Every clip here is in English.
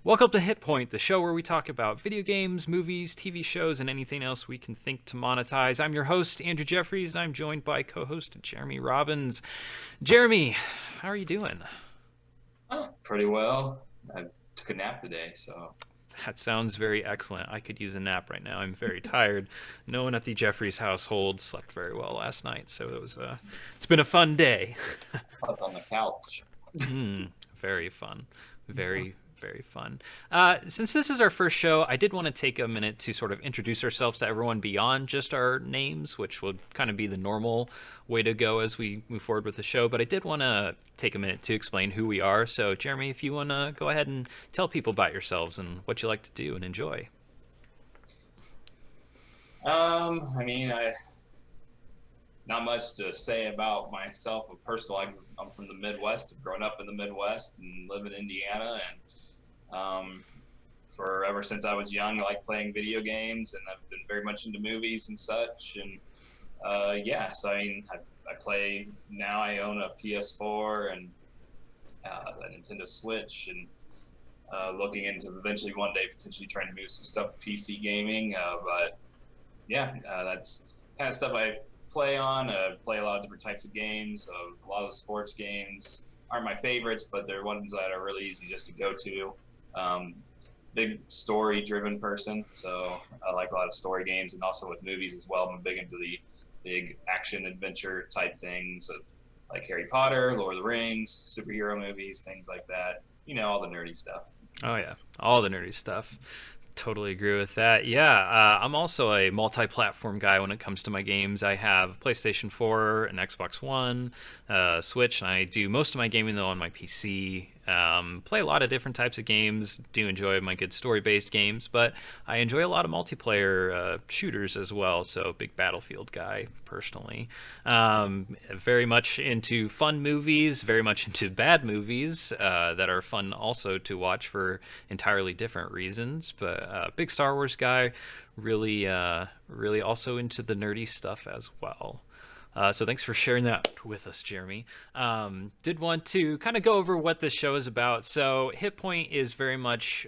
Welcome to HitPoint, the show where we talk about video games, movies, TV shows, and anything else we can think to monetize. I'm your host, Andrew Jeffries, and I'm joined by co-host Jeremy Robbins. Jeremy, how are you doing? Oh, pretty well. I took a nap today, so That sounds very excellent. I could use a nap right now. I'm very tired. No one at the Jeffries household slept very well last night, so it's been a fun day. slept on the couch. Very fun. Very fun. Since this is our first show, I did want to take a minute to sort of introduce ourselves to everyone beyond just our names, which will kind of be the normal way to go as we move forward with the show. But I did want to take a minute to explain who we are. So, Jeremy, if you want to go ahead and tell people about yourselves and what you like to do and enjoy. I not much to say about myself. Personal, I'm from the Midwest. I've grown up in the Midwest and live in Indiana, and for ever since I was young, I like playing video games, and I've been very much into movies and such. And I play now. I own a PS4 and a Nintendo Switch, and looking into eventually one day potentially trying to move some stuff to PC gaming. That's kind of stuff I play on. Play a lot of different types of games. A lot of the sports games aren't my favorites, but they're ones that are really easy just to go to. Big story-driven person, so I like a lot of story games, and also with movies as well. I'm big into the big action adventure type things of like Harry Potter, Lord of the Rings, superhero movies, things like that. All the nerdy stuff. Oh, yeah. All the nerdy stuff. Totally agree with that. Yeah, I'm also a multi-platform guy when it comes to my games. I have PlayStation 4, an Xbox One, Switch, and I do most of my gaming though on my PC. Play a lot of different types of games. Do enjoy my good story-based games, but I enjoy a lot of multiplayer shooters as well. So big Battlefield guy personally. Very much into fun movies. Very much into bad movies that are fun also to watch for entirely different reasons. But big Star Wars guy. Really also into the nerdy stuff as well. So thanks for sharing that with us, Jeremy. Did want to kind of go over what this show is about. So HitPoint is very much,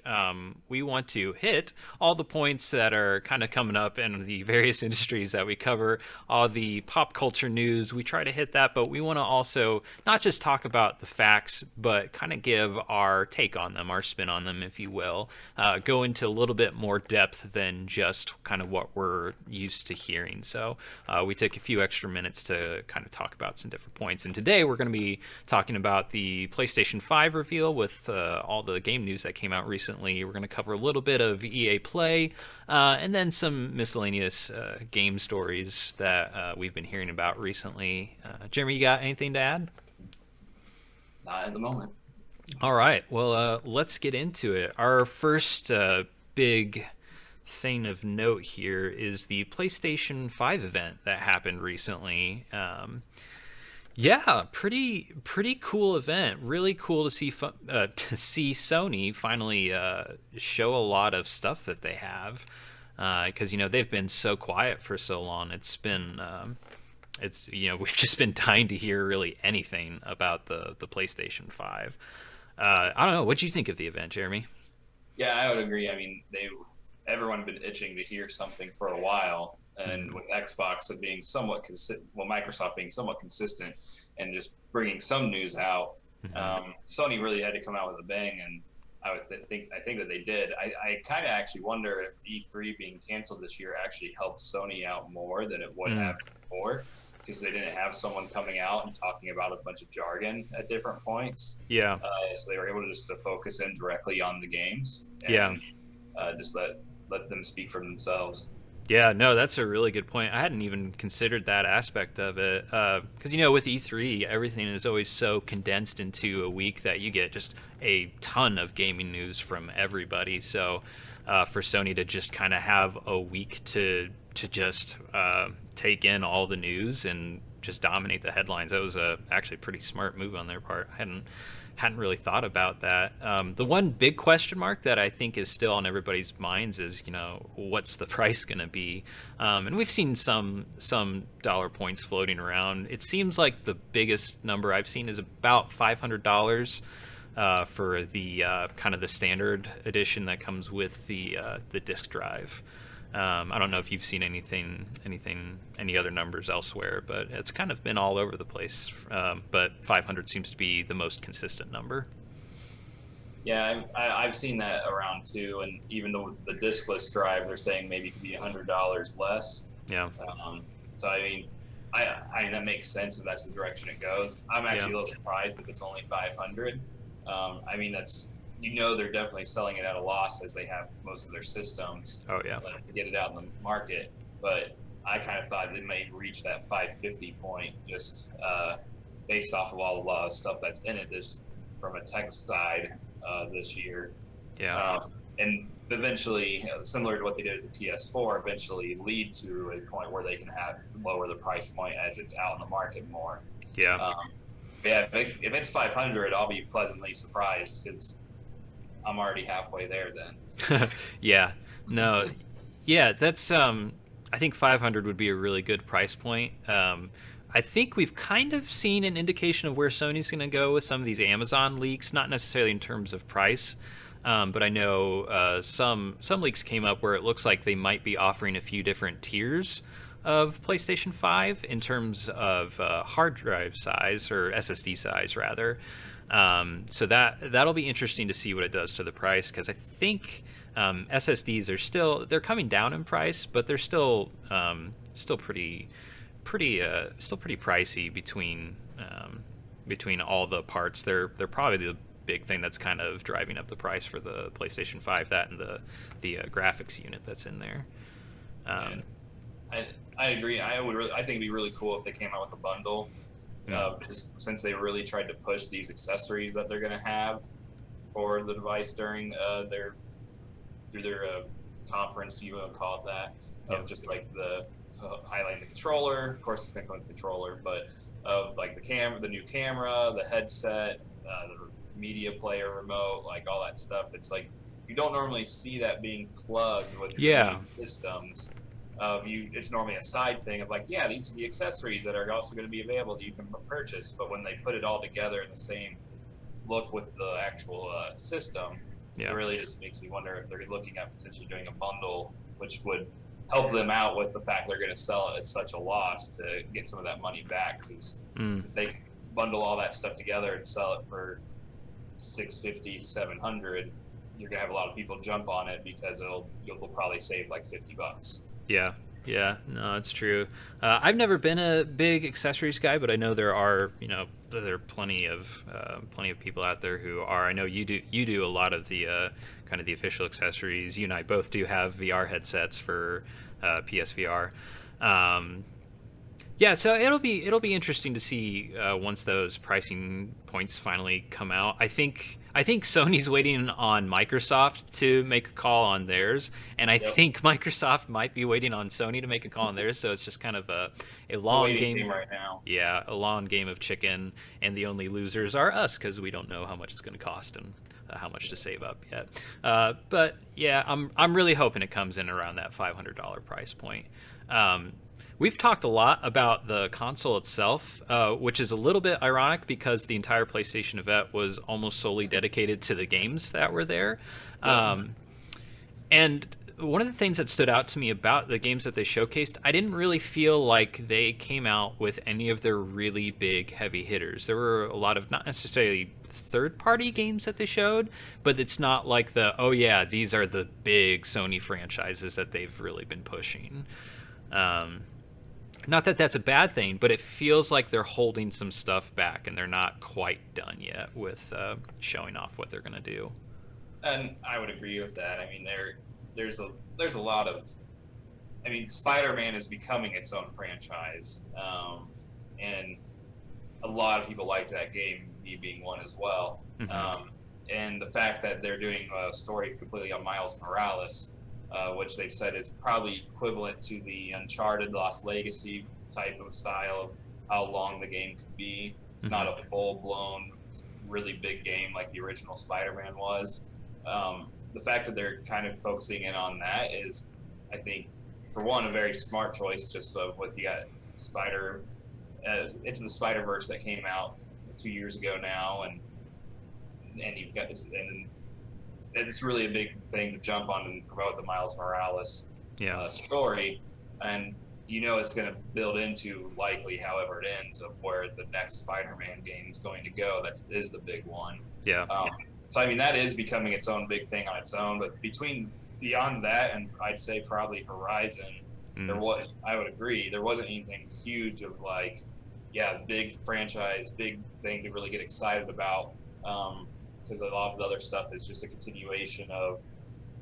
we want to hit all the points that are kind of coming up in the various industries that we cover, all the pop culture news. We try to hit that, but we want to also not just talk about the facts, but kind of give our take on them, our spin on them, if you will. Go into a little bit more depth than just kind of what we're used to hearing. So we take a few extra minutes to kind of talk about some different points. And today we're going to be talking about the PlayStation 5 reveal with all the game news that came out recently. We're going to cover a little bit of EA Play and then some miscellaneous game stories that we've been hearing about recently. Jeremy, you got anything to add? Not at the moment. All right. Well, let's get into it. Our first big thing of note here is the PlayStation 5 event that happened recently. Pretty cool event. Really cool to see Sony finally show a lot of stuff that they have, because they've been so quiet for so long. We've just been dying to hear really anything about the PlayStation 5. I don't know. What do you think of the event, Jeremy? Yeah, I would agree. Everyone had been itching to hear something for a while, and with Xbox being Microsoft being somewhat consistent and just bringing some news out, Sony really had to come out with a bang, and I think that they did. I kind of actually wonder if E3 being canceled this year actually helped Sony out more than it would have before, because they didn't have someone coming out and talking about a bunch of jargon at different points. Yeah. So they were able to just focus in directly on the games. And, yeah. Just let them speak for themselves. Yeah, no, that's a really good point. I hadn't even considered that aspect of it. Because, with E3, everything is always so condensed into a week that you get just a ton of gaming news from everybody. So for Sony to just kind of have a week to just take in all the news and just dominate the headlines, that was actually a pretty smart move on their part. I hadn't really thought about that. The one big question mark that I think is still on everybody's minds is, what's the price going to be? And we've seen some dollar points floating around. It seems like the biggest number I've seen is about $500 for the kind of the standard edition that comes with the disc drive. I don't know if you've seen any other numbers elsewhere, but it's kind of been all over the place. But 500 seems to be the most consistent number. Yeah, I've seen that around too, and even the diskless drive, they're saying maybe it could be $100 less. Yeah. So I mean, I mean that makes sense if that's the direction it goes. I'm actually a little surprised if it's only 500. I mean that's they're definitely selling it at a loss as they have most of their systems. Oh yeah. To get it out in the market, but I kind of thought they may reach that 550 point just based off of all the stuff that's in it. This from a tech side this year. Yeah. And eventually, similar to what they did with the PS4, eventually lead to a point where they can lower the price point as it's out in the market more. Yeah. Yeah, if it's 500, I'll be pleasantly surprised because I'm already halfway there then. Yeah. No. Yeah, that's I think 500 would be a really good price point. I think we've kind of seen an indication of where Sony's going to go with some of these Amazon leaks, not necessarily in terms of price, but I know some leaks came up where it looks like they might be offering a few different tiers of PlayStation 5 in terms of hard drive size, or SSD size rather. So that'll be interesting to see what it does to the price, because I think SSDs are they're coming down in price, but they're still pretty pricey between all the parts. They're probably the big thing that's kind of driving up the price for the PlayStation 5. That and the graphics unit that's in there. I agree. I think it'd be really cool if they came out with a bundle. Since they really tried to push these accessories that they're going to have for the device during their conference, you want to call it that, of just like highlighting the controller. Of course, it's going to come with the controller, but of like the new camera, the headset, the media player remote, like all that stuff. It's like you don't normally see that being plugged with new systems. It's normally a side thing of like, yeah, these are the accessories that are also going to be available that you can purchase. But when they put it all together in the same look with the actual system, it really just makes me wonder if they're looking at potentially doing a bundle, which would help them out with the fact they're going to sell it at such a loss to get some of that money back. Because if they bundle all that stuff together and sell it for $650 to $700, you're going to have a lot of people jump on it because you'll probably save like $50. Yeah, no, it's true. I've never been a big accessories guy, but I know there are plenty of people out there who are. I know you do a lot of the kind of the official accessories. You and I both do have VR headsets for PSVR. Yeah, so it'll be interesting to see once those pricing points finally come out. I think Sony's waiting on Microsoft to make a call on theirs, and I think Microsoft might be waiting on Sony to make a call on theirs. So it's just kind of a long game right now. Yeah, a long game of chicken, and the only losers are us because we don't know how much it's going to cost and how much to save up yet. But yeah, I'm really hoping it comes in around that $500 price point. We've talked a lot about the console itself, which is a little bit ironic because the entire PlayStation event was almost solely dedicated to the games that were there. And one of the things that stood out to me about the games that they showcased, I didn't really feel like they came out with any of their really big heavy hitters. There were a lot of not necessarily third-party games that they showed, but it's not like these are the big Sony franchises that they've really been pushing. Not that that's a bad thing, but it feels like they're holding some stuff back and they're not quite done yet with showing off what they're going to do. And I would agree with that. I mean, there's a lot of, I mean, Spider-Man is becoming its own franchise, and a lot of people like that game, me being one as well. Mm-hmm. And the fact that they're doing a story completely on Miles Morales, which they've said is probably equivalent to the Uncharted Lost Legacy type of style of how long the game could be. It's not a full-blown, really big game like the original Spider-Man was. The fact that they're kind of focusing in on that is, I think, for one, a very smart choice, just of what you got Into the Spider-Verse that came out 2 years ago now, and and you've got this, and it's really a big thing to jump on and promote the Miles Morales Yeah. story, and it's going to build into likely however it ends of where the next Spider-Man game is going to go. That is the big one. Yeah. So I mean that is becoming its own big thing on its own. But beyond that, and I'd say probably Horizon, I would agree there wasn't anything huge of like, yeah, big franchise, big thing to really get excited about. Because a lot of the other stuff is just a continuation of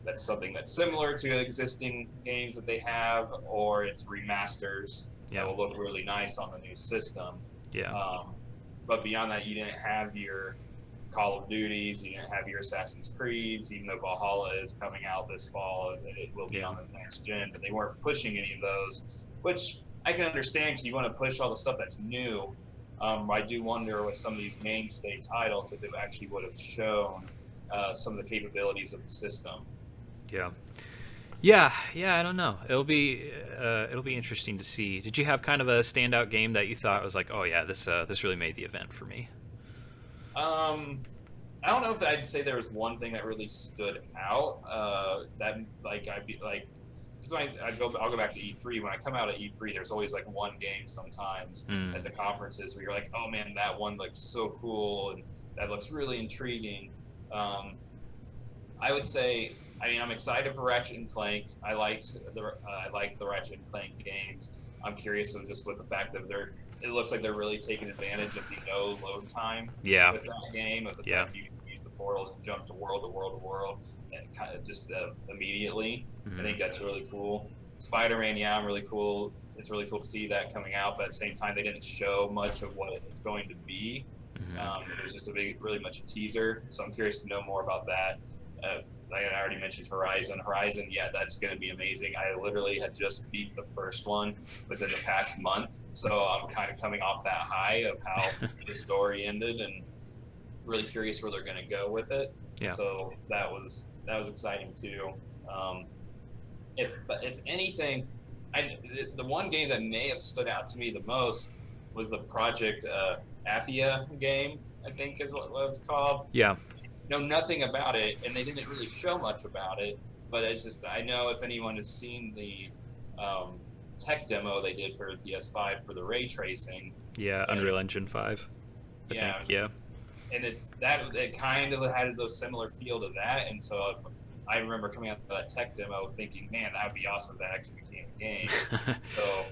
that's something that's similar to existing games that they have, or it's remasters that will look really nice on the new system. Yeah. But beyond that, you didn't have your Call of Duties, you didn't have your Assassin's Creeds, even though Valhalla is coming out this fall, it will be on the next gen, but they weren't pushing any of those, which I can understand because you want to push all the stuff that's new. I do wonder with some of these mainstay titles if they actually would have shown some of the capabilities of the system. Yeah, I don't know. It'll be interesting to see. Did you have kind of a standout game that you thought was like, oh yeah, this really made the event for me? I don't know if I'd say there was one thing that really stood out. That like I'd be like, because I'll go back to E3. When I come out of E3, there's always like one game sometimes at the conferences where you're like, oh man, that one looks so cool and that looks really intriguing. I would say, I mean, I'm excited for Ratchet and Clank. I like the Ratchet and Clank games. I'm curious of just with the fact that it looks like they're really taking advantage of the no load time with that game, of the fact you can use the portals and jump to world to world to world and kind of just immediately. I think that's really cool. Spider-Man, I'm really cool. It's really cool to see that coming out, but at the same time, they didn't show much of what it's going to be. It was just really much a teaser, so I'm curious to know more about that. Like I already mentioned Horizon, that's going to be amazing. I literally had just beat the first one within the past month, so I'm kind of coming off that high of how the story ended, and really curious where they're going to go with it. So that was exciting too. If anything, the one game that may have stood out to me the most was the Project Athia game, I think is what it's called. Know nothing about it, and they didn't really show much about it, but it's just, I know if anyone has seen the tech demo they did for PS5 for the ray tracing. Unreal Engine 5. I think. And it kind of had those similar feel to that, and so I remember coming out of that tech demo thinking, man, that would be awesome if that actually became a game. So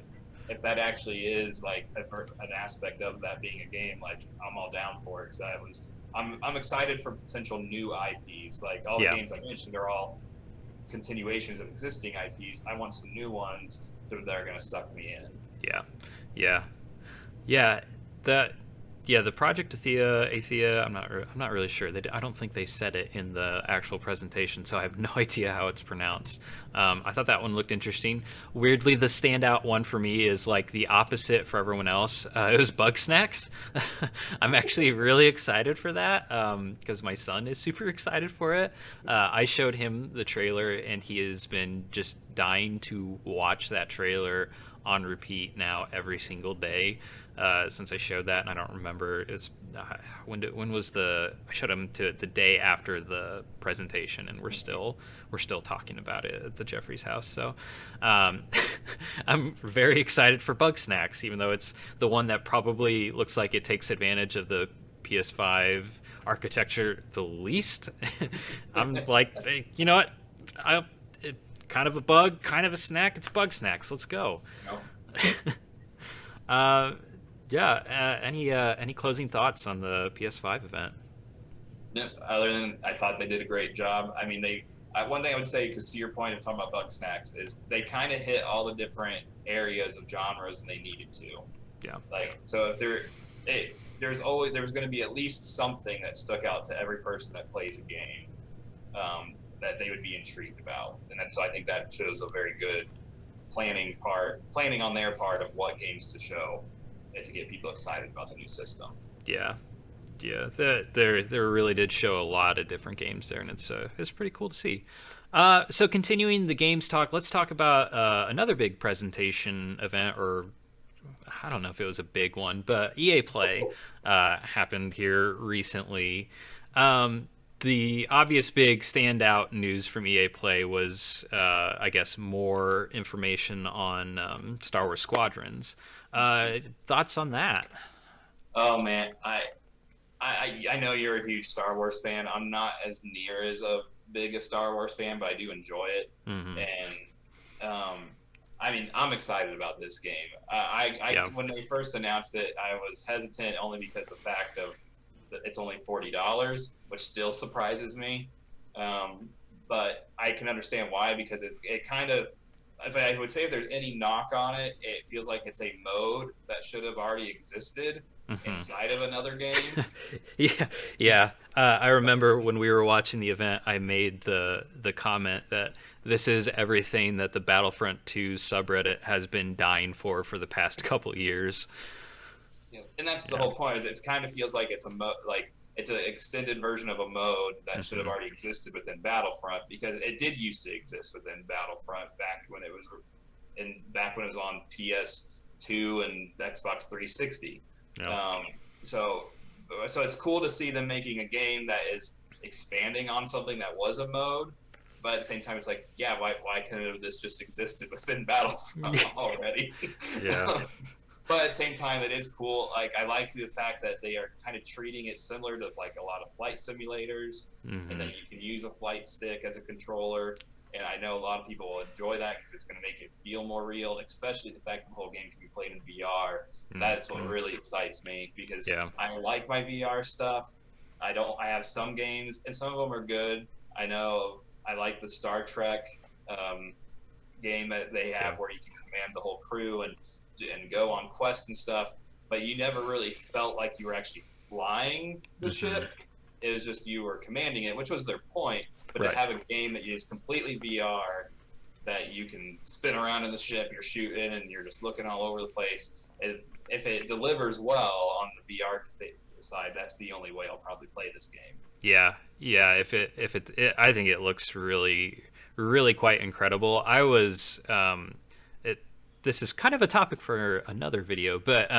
if that actually is like an aspect of that being a game, like I'm all down for it, because I'm excited for potential new IPs. Like all the games I mentioned are all continuations of existing IPs. I want some new ones that are going to suck me in. The Project Athia. I'm not really sure. I don't think they said it in the actual presentation, so I have no idea how it's pronounced. I thought that one looked interesting. Weirdly, the standout one for me is like the opposite for everyone else. It was Bug Snacks. I'm actually really excited for that because my son is super excited for it. I showed him the trailer, and he has been just dying to watch that trailer on repeat now every single day since I showed that, and I don't remember when was I showed him to the day after the presentation, and we're still talking about it at the Jeffries house. So I'm very excited for Bug Snacks, even though it's the one that probably looks like it takes advantage of the PS5 architecture the least. I'm like, you know what? Kind of a bug, kind of a snack. It's Bug Snacks. Let's go. Any closing thoughts on the PS5 event? No, other than I thought they did a great job. I mean, one thing I would say, because to your point of talking about Bug Snacks, is they kind of hit all the different areas of genres they needed to. Like, so if there's going to be at least something that stuck out to every person that plays a game. That they would be intrigued about, and so I think that shows a very good planning on their part of what games to show to get people excited about the new system. There really did show a lot of different games there, and it's pretty cool to see. So continuing the games talk, let's talk about another big presentation event, or I don't know if it was a big one, but EA Play happened here recently. Um, the obvious big standout news from EA Play was, I guess, more information on Star Wars Squadrons. Thoughts on that? Oh man, I know you're a huge Star Wars fan. I'm not as near as a big a Star Wars fan, but I do enjoy it. Hmm. And I mean, I'm excited about this game. Yeah. When they first announced it, I was hesitant only because the fact of that it's only $40, which still surprises me. But I can understand why because it kind of if I would say if there's any knock on it, it feels like it's a mode that should have already existed Hmm. inside of another game. Yeah, yeah. I remember when we were watching the event, I made the comment that this is everything that the Battlefront 2 subreddit has been dying for the past couple years. Yeah. And that's the Yeah. whole point. Is it kind of feels like it's a like it's an extended version of a mode that should have Hmm. already existed within Battlefront because it did used to exist within Battlefront back when it was on PS2 and Xbox 360. Yeah. Um, so so it's cool to see them making a game that is expanding on something that was a mode, but at the same time, it's like, yeah, why couldn't this just existed within Battlefront already? Yeah. But at the same time, it is cool. Like I like the fact that they are kind of treating it similar to like a lot of flight simulators, and that Hmm. you can use a flight stick as a controller. And I know a lot of people will enjoy that because it's going to make it feel more real, especially the fact that the whole game can be played in VR. That's what Hmm. really excites me because Yeah. I like my VR stuff. I don't. I have some games, and some of them are good. I know. I like the Star Trek um, game that they Yeah. have where you can command the whole crew and go on quests and stuff, but you never really felt like you were actually flying the Hmm. ship. It was just you were commanding it, which was their point. But to Right. have a game that is completely VR, that you can spin around in the ship, you're shooting, and you're just looking all over the place. If it delivers well on the VR side, that's the only way I'll probably play this game. Yeah, yeah. I think it looks really quite incredible. I was, it. This is kind of a topic for another video, but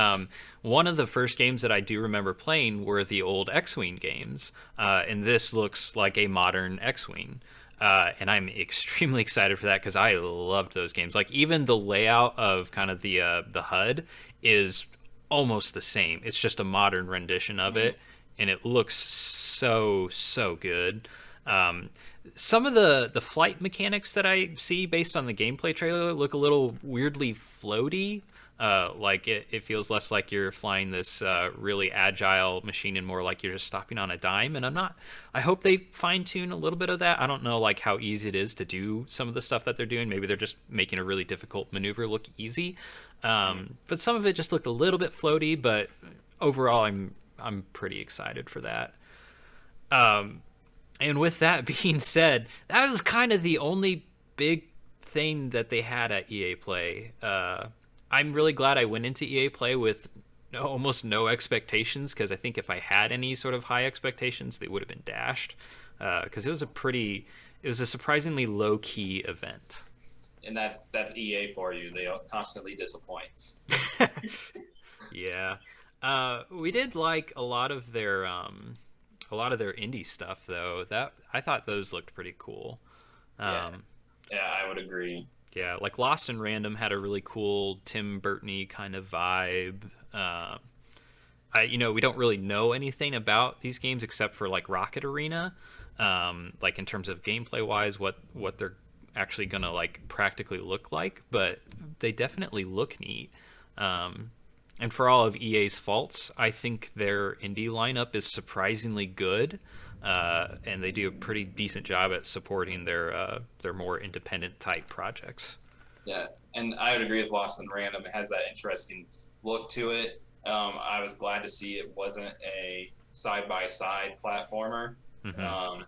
one of the first games that I do remember playing were the old X-wing games, and this looks like a modern X-wing. And I'm extremely excited for that because I loved those games. Like even the layout of kind of the HUD is almost the same. It's just a modern rendition of Mm-hmm. it, and it looks so good. Um, some of the flight mechanics that I see based on the gameplay trailer look a little weirdly floaty. Like it feels less like you're flying this really agile machine and more like you're just stopping on a dime. And I'm not. I hope they fine tune a little bit of that. I don't know like how easy it is to do some of the stuff that they're doing. Maybe they're just making a really difficult maneuver look easy. But some of it just looked a little bit floaty. But overall, I'm pretty excited for that. And with that being said, that was kind of the only big thing that they had at EA Play. I'm really glad I went into EA Play with almost no expectations because I think if I had any sort of high expectations, they would have been dashed. Because it was a surprisingly low key event. And that's EA for you. They constantly disappoint. Yeah, we did like a lot of their indie stuff though. That I thought those looked pretty cool. Yeah, Um, yeah, I would agree. Yeah, like Lost in Random had a really cool Tim Burton-y kind of vibe. We don't really know anything about these games except for like Rocket Arena, like in terms of gameplay wise, what they're actually gonna like practically look like. But they definitely look neat. Um, and for all of EA's faults, I think their indie lineup is surprisingly good, and they do a pretty decent job at supporting their more independent type projects. Yeah, and I would agree with Lost in Random. It has that interesting look to it. I was glad to see it wasn't a side by side platformer. Hmm. Um,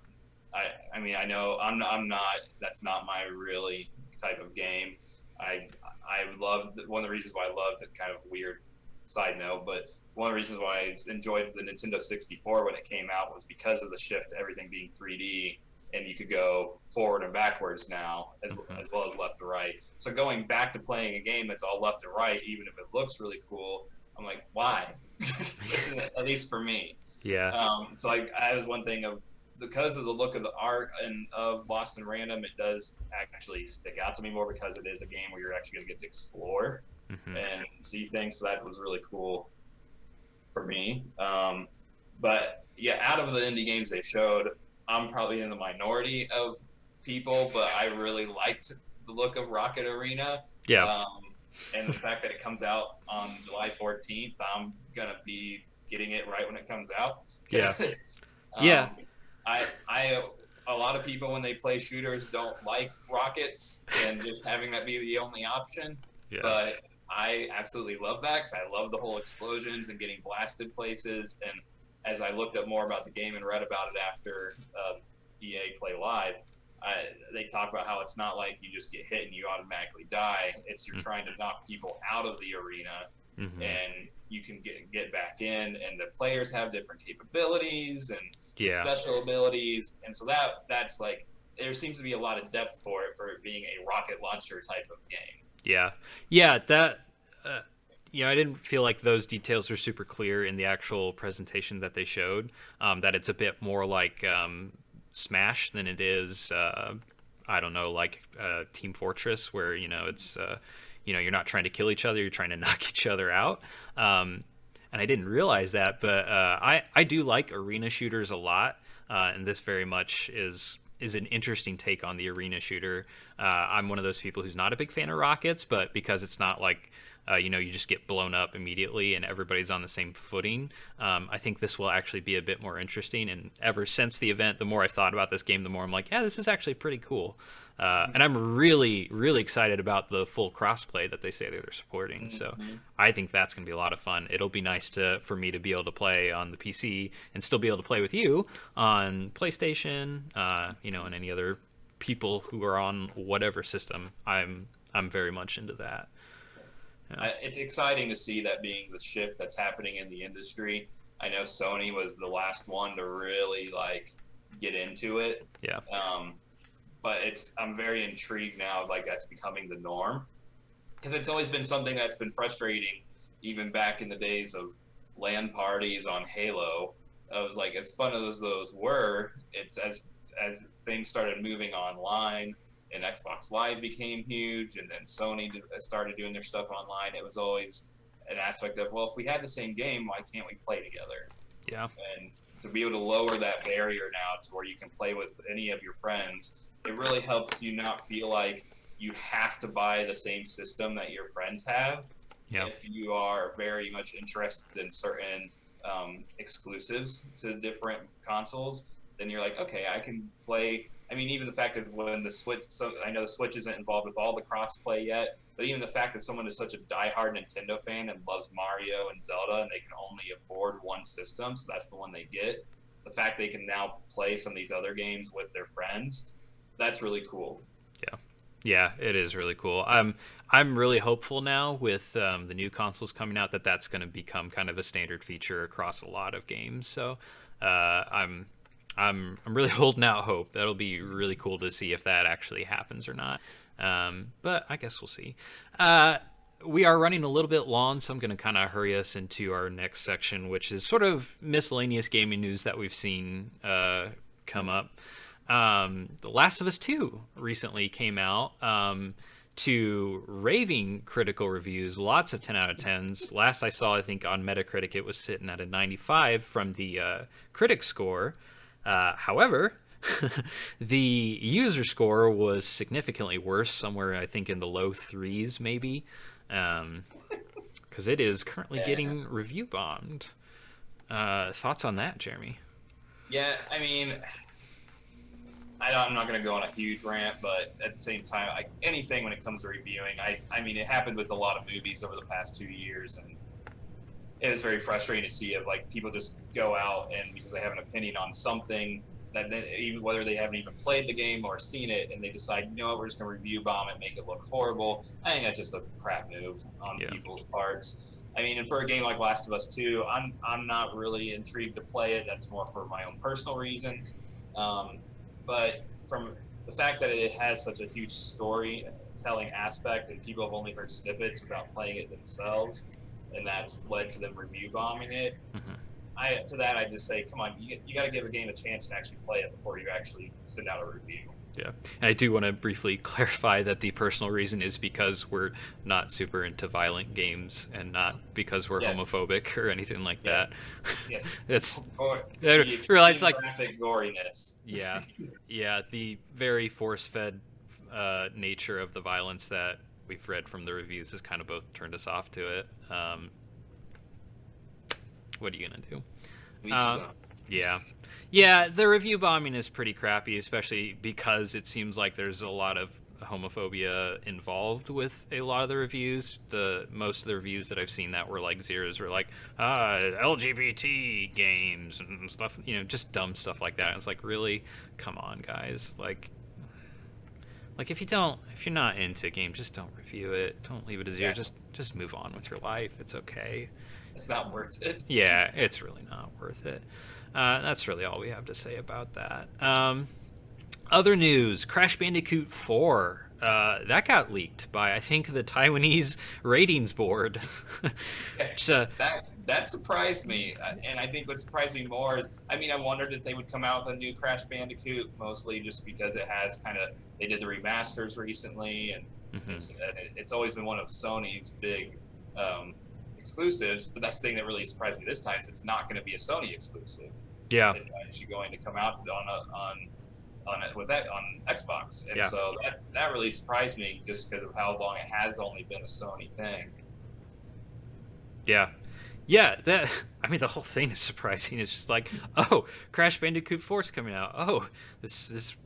I mean I know I'm not that's not my really type of game. I love one of the reasons why I loved it. Kind of weird side note, but one of the reasons why I enjoyed the Nintendo 64 when it came out was because of the shift to everything being 3D, and you could go forward and backwards now Hmm. as well as left to right. So going back to playing a game that's all left and right, even if it looks really cool, I'm like, why? At least for me. Yeah. So I was one thing of because of the look of the art and of Lost in Random, it does actually stick out to me more because it is a game where you're actually going to get to explore Hmm. and see things. So that was really cool for me. But yeah, out of the indie games they showed, I'm probably in the minority of people, but I really liked the look of Rocket Arena. Yeah. Um, and the fact that it comes out on July 14th, I'm gonna be getting it right when it comes out. Yeah. Yeah. um, I a lot of people when they play shooters don't like rockets and just having that be the only option, Yeah. but I absolutely love that because I love the whole explosions and getting blasted places. And as I looked up more about the game and read about it after EA Play Live, they talk about how it's not like you just get hit and you automatically die. It's you're trying to knock people out of the arena, Mm-hmm. and you can get back in. And the players have different capabilities and Yeah. special abilities, and so that's like there seems to be a lot of depth for it for it being a rocket launcher type of game. Yeah. Yeah. That. Uh, I didn't feel like those details were super clear in the actual presentation that they showed. That it's a bit more like Smash than it is. I don't know, like Team Fortress, where it's you're not trying to kill each other, you're trying to knock each other out. And I didn't realize that, but I do like arena shooters a lot, and this very much is an interesting take on the arena shooter. I'm one of those people who's not a big fan of rockets, but because it's not like you just get blown up immediately and everybody's on the same footing. I think this will actually be a bit more interesting. And ever since the event, the more I've thought about this game, the more I'm like, yeah, this is actually pretty cool. And I'm really, really excited about the full crossplay that they say they're supporting. So Mm-hmm. I think that's going to be a lot of fun. It'll be nice for me to be able to play on the PC and still be able to play with you on PlayStation, and any other people who are on whatever system. I'm very much into that. Yeah. It's exciting to see that being the shift that's happening in the industry. I know Sony was the last one to really like get into it. Yeah. But I'm very intrigued now, like that's becoming the norm because it's always been something that's been frustrating, even back in the days of LAN parties on Halo. I was like, as fun as those were, it's as things started moving online and Xbox Live became huge, and then Sony started doing their stuff online. It was always an aspect of, well, if we had the same game, why can't we play together? Yeah. And to be able to lower that barrier now to where you can play with any of your friends, it really helps you not feel like you have to buy the same system that your friends have. Yeah. If you are very much interested in certain exclusives to different consoles, then you're like, okay, I can play. I mean, even the fact of when the Switch, so I know the Switch isn't involved with all the crossplay yet, but even the fact that someone is such a diehard Nintendo fan and loves Mario and Zelda and they can only afford one system, so that's the one they get. The fact they can now play some of these other games with their friends, that's really cool. Yeah. Yeah, it is really cool. I'm really hopeful now with the new consoles coming out that that's going to become kind of a standard feature across a lot of games. So I'm really holding out hope. That'll be really cool to see if that actually happens or not. But I guess we'll see. We are running a little bit long, so I'm going to kind of hurry us into our next section, which is sort of miscellaneous gaming news that we've seen come up. The Last of Us 2 recently came out to raving critical reviews, lots of 10 out of 10s. Last I saw, I think on Metacritic, it was sitting at a 95 from the critic score. However, the user score was significantly worse, somewhere I think in the low threes maybe, because it is currently getting review bombed. Thoughts on that, Jeremy? Yeah, I mean, I'm not going to go on a huge rant, but at the same time, anything when it comes to reviewing, I mean, it happened with a lot of movies over the past 2 years, and it is very frustrating to see it. Like people just go out and because they have an opinion on something that even whether they haven't even played the game or seen it, and they decide, you know what, we're just going to review bomb it, make it look horrible. I think that's just a crap move on people's parts. I mean, and for a game like Last of Us 2, I'm not really intrigued to play it. That's more for my own personal reasons. But from the fact that it has such a huge storytelling aspect and people have only heard snippets without playing it themselves, and that's led to them review bombing it. Mm-hmm. I just say, come on, you got to give a game a chance to actually play it before you actually send out a review. Yeah, and I do want to briefly clarify that the personal reason is because we're not super into violent games, and not because we're Yes. homophobic or anything like Yes. that. Yes. It's The I realize, like, graphic goriness. yeah, yeah, the very force-fed nature of the violence that we've read from the reviews has kind of both turned us off to it. What are you gonna do? Yeah. Yeah, the review bombing is pretty crappy, especially because it seems like there's a lot of homophobia involved with a lot of the reviews. Most of the reviews that I've seen that were like zeros were like LGBT games and stuff, just dumb stuff like that. It's like, really, come on, guys. Like if you're not into a game, just don't review it. Don't leave it a zero. Yeah. Just move on with your life. It's okay. It's not worth it. Yeah, it's really not worth it. That's really all we have to say about that. Other news: Crash Bandicoot 4. That got leaked by, I think, the Taiwanese ratings board. Which, that surprised me, and I think what surprised me more is, I wondered if they would come out with a new Crash Bandicoot, mostly just because it has they did the remasters recently, and it's always been one of Sony's big exclusives. But that's the thing that really surprised me this time is it's not going to be a Sony exclusive. Yeah, it's actually going to come out on Xbox, and so that really surprised me just because of how long it has only been a Sony thing. Yeah, the whole thing is surprising. It's just like, oh, Crash Bandicoot 4 is coming out. Oh,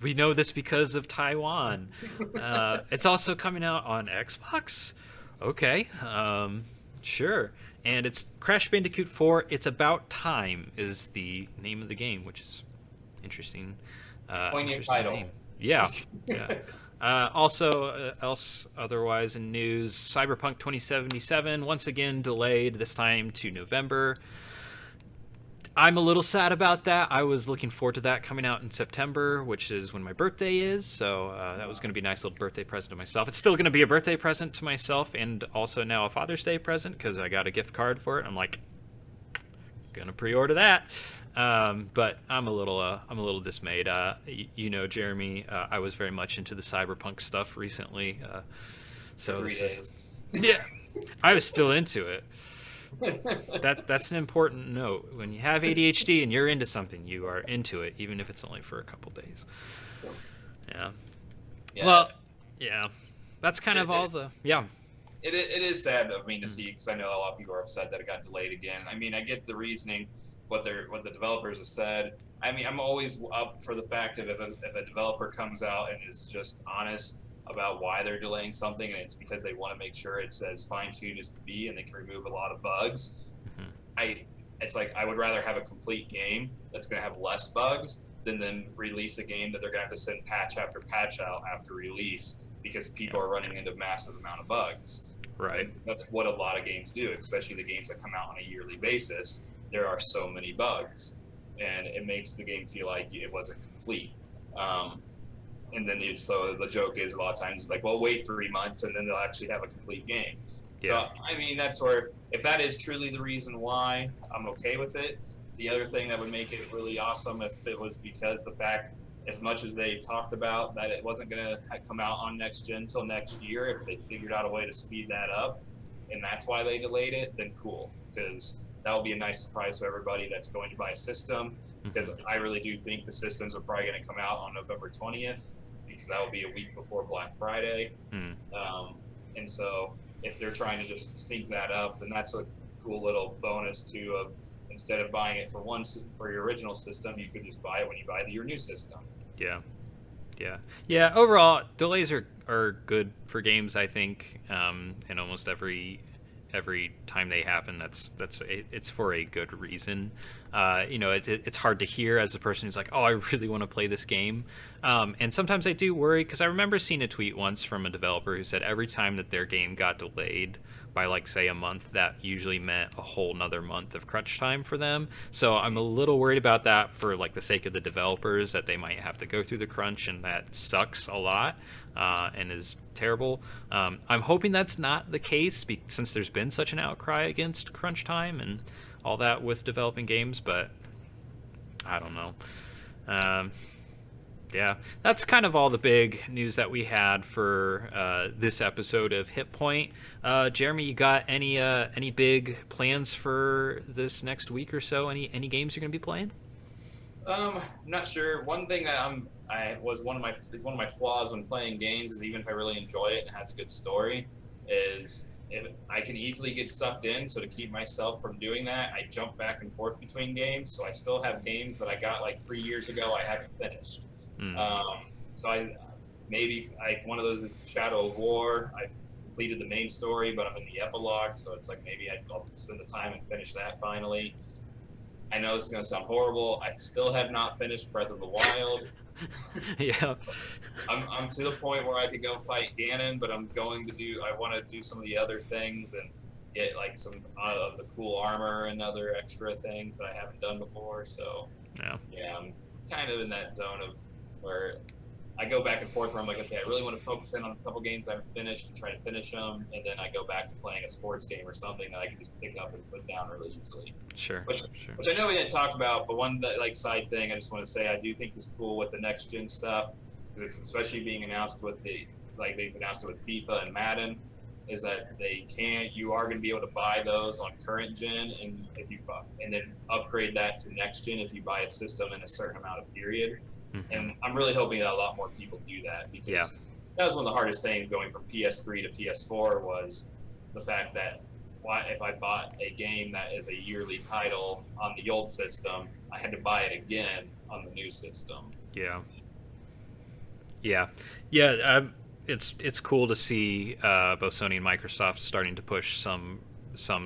we know this because of Taiwan. It's also coming out on Xbox. Okay, sure. And it's Crash Bandicoot 4. It's About Time is the name of the game, which is interesting. Poignant title. Name. Yeah. Also, otherwise in news, Cyberpunk 2077 once again delayed, this time to November. I'm a little sad about that. I was looking forward to that coming out in September, which is when my birthday is. So that was going to be a nice little birthday present to myself. It's still going to be a birthday present to myself, and also now a Father's Day present because I got a gift card for it. I'm like, gonna pre-order that. But I'm a little dismayed. Jeremy, I was very much into the Cyberpunk stuff recently. So yeah, I was still into it. That's an important note. When you have ADHD and you're into something, you are into it, even if it's only for a couple days. Yeah. Well, yeah. That's kind of all the It is sad of me to see, because I know a lot of people are upset that it got delayed again. I get the reasoning, what the developers have said. I'm always up for the fact of if a developer comes out and is just honest about why they're delaying something, and it's because they want to make sure it's as fine-tuned as can be and they can remove a lot of bugs. It's like, I would rather have a complete game that's going to have less bugs than then release a game that they're going to have to send patch after patch out after release because people are running into massive amount of bugs. Right. And that's what a lot of games do, especially the games that come out on a yearly basis. There are so many bugs, and it makes the game feel like it wasn't complete. And then so the joke is, a lot of times it's like, well, wait 3 months and then they'll actually have a complete game. Yeah. So that's where, if that is truly the reason why, I'm okay with it. The other thing that would make it really awesome if it was because the fact, as much as they talked about that it wasn't going to come out on next gen until next year, if they figured out a way to speed that up, and that's why they delayed it, then cool, because that will be a nice surprise to everybody that's going to buy a system. Because I really do think the systems are probably going to come out on November 20th, because that will be a week before Black Friday. And so if they're trying to just sync that up, then that's a cool little bonus too. Of instead of buying it for your original system, you could just buy it when you buy your new system. Yeah. Overall, delays are good for games, I think. And almost every time they happen, it's for a good reason. It's hard to hear as a person who's like, oh, I really want to play this game. And sometimes I do worry, because I remember seeing a tweet once from a developer who said every time that their game got delayed by, like, say, a month, that usually meant a whole nother month of crunch time for them. So I'm a little worried about that for, like, the sake of the developers, that they might have to go through the crunch, and that sucks a lot and is terrible. I'm hoping that's not the case, since there's been such an outcry against crunch time, and all that with developing games, but I don't know. Um, yeah, that's kind of all the big news that we had for this episode of HitPoint. Jeremy, you got any big plans for this next week or so? Any games you're gonna be playing? I'm not sure. One thing I was one of my flaws when playing games is even if I really enjoy it and it has a good story, is if I can easily get sucked in. So to keep myself from doing that, I jump back and forth between games. So I still have games that I got like 3 years ago I haven't finished. Mm. So maybe one of those is Shadow of War. I've completed the main story, but I'm in the epilogue, so it's like maybe I'll spend the time and finish that finally. I know this is going to sound horrible. I still have not finished Breath of the Wild. Yeah. I'm to the point where I could go fight Ganon, but I want to do some of the other things and get like some of the cool armor and other extra things that I haven't done before. So yeah, I'm kind of in that zone of where I go back and forth where I'm like, okay, I really want to focus in on a couple games I haven't finished and try to finish them, and then I go back to playing a sports game or something that I can just pick up and put down really easily. Sure. Which I know we didn't talk about, but one side thing I just want to say I do think is cool with the next gen stuff, because it's especially being announced with they've announced it with FIFA and Madden, is that you are going to be able to buy those on current gen, and and then upgrade that to next gen if you buy a system in a certain amount of period. Mm-hmm. And I'm really hoping that a lot more people do that, because that was one of the hardest things going from PS3 to PS4 was the fact that if I bought a game that is a yearly title on the old system, I had to buy it again on the new system. Yeah. It's cool to see both Sony and Microsoft starting to push some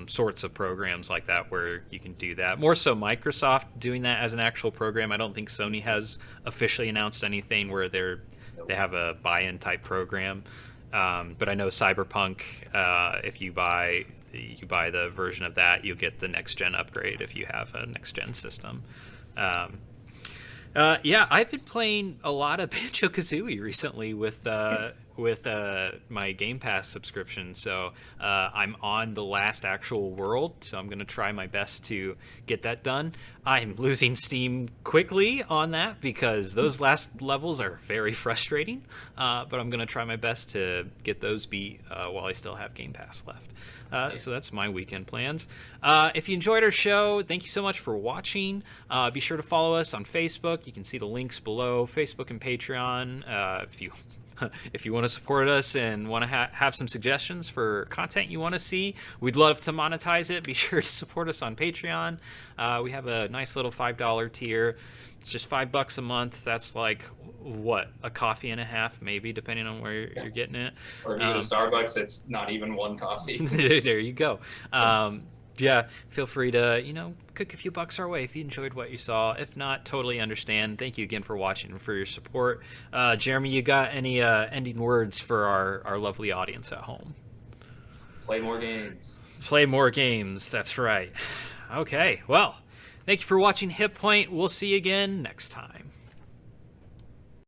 sorts of programs like that where you can do that. More so Microsoft doing that as an actual program. I don't think Sony has officially announced anything where they have a buy-in type program. But I know Cyberpunk, if you buy the version of that, you'll get the next gen upgrade if you have a next gen system. I've been playing a lot of Banjo-Kazooie recently with my Game Pass subscription. So I'm on the last actual world, so I'm going to try my best to get that done. I'm losing steam quickly on that because those last levels are very frustrating, but I'm going to try my best to get those beat while I still have Game Pass left. So that's my weekend plans. If you enjoyed our show, thank you so much for watching. Be sure to follow us on Facebook. You can see the links below, Facebook and Patreon. If you want to support us and want to have some suggestions for content you want to see, we'd love to monetize it. Be sure to support us on Patreon. We have a nice little $5 tier. It's just $5 a month. That's like a coffee and a half, maybe, depending on where you're getting it. Or if you go to Starbucks, it's not even one coffee. There you go. Feel free to cook a few bucks our way if you enjoyed what you saw. If not, totally understand. Thank you again for watching and for your support. Jeremy, you got any ending words for our lovely audience at home? Play more games. Play more games. That's right. Okay. Well, thank you for watching HitPoint. We'll see you again next time.